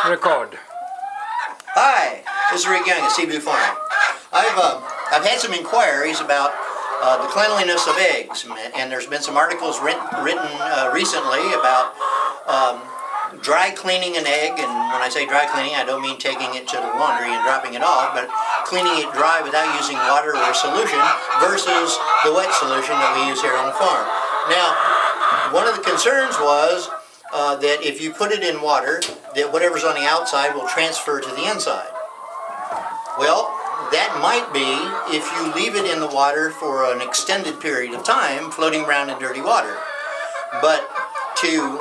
Record. Hi, this is Rick Young at Cebu Farm. I've had some inquiries about the cleanliness of eggs, and there's been some articles written recently about dry cleaning an egg. And when I say dry cleaning, I don't mean taking it to the laundry and dropping it off, but cleaning it dry without using water or solution versus the wet solution that we use here on the farm. Now, one of the concerns was that if you put it in water, that whatever's on the outside will transfer to the inside. Well, that might be if you leave it in the water for an extended period of time, floating around in dirty water. But to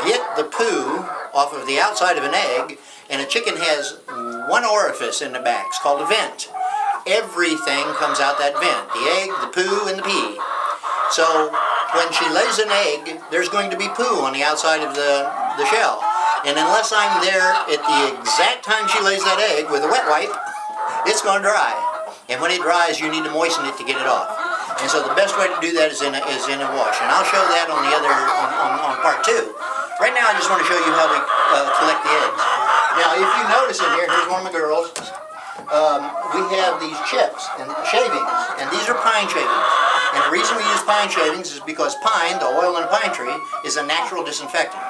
get the poo off of the outside of an egg, and a chicken has one orifice in the back, it's called a vent. Everything comes out that vent, the egg, the poo, and the pee. So when she lays an egg, there's going to be poo on the outside of the shell. And unless I'm there at the exact time she lays that egg with a wet wipe, it's going to dry. And when it dries, you need to moisten it to get it off. And so the best way to do that is in a wash. And I'll show that on on part 2. Right now I just want to show you how we collect the eggs. Now if you notice in here, here's one of my girls, we have these chips and shavings, and these are pine shavings. And the reason we use pine shavings is because pine, the oil in a pine tree, is a natural disinfectant.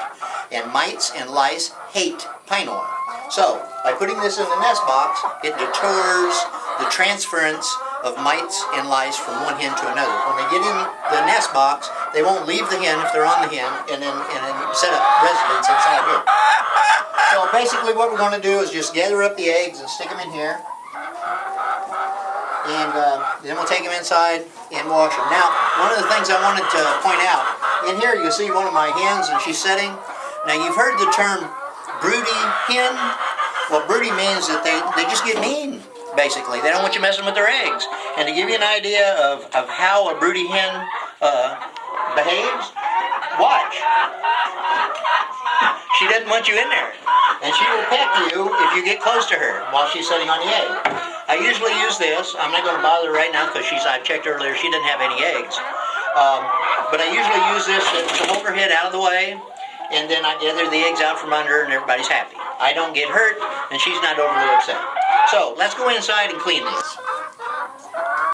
And mites and lice hate pine oil. So, by putting this in the nest box, it deters the transference of mites and lice from one hen to another. When they get in the nest box, they won't leave the hen if they're on the hen and then set up residence inside here. So basically what we're going to do is just gather up the eggs and stick them in here. And then we'll take them inside and wash them. Now, one of the things I wanted to point out, in here you see one of my hens and she's setting. Now you've heard the term broody hen. Well, broody means that they just get mean, basically. They don't want you messing with their eggs. And to give you an idea of how a broody hen behaves, watch. She doesn't want you in there. And she will peck you if you get close to her while she's sitting on the egg. I usually use this. I'm not going to bother her right now because I've checked earlier, she doesn't have any eggs. But I usually use this to hold her head out of the way, and then I gather the eggs out from under her and everybody's happy. I don't get hurt and she's not overly upset. So let's go inside and clean these.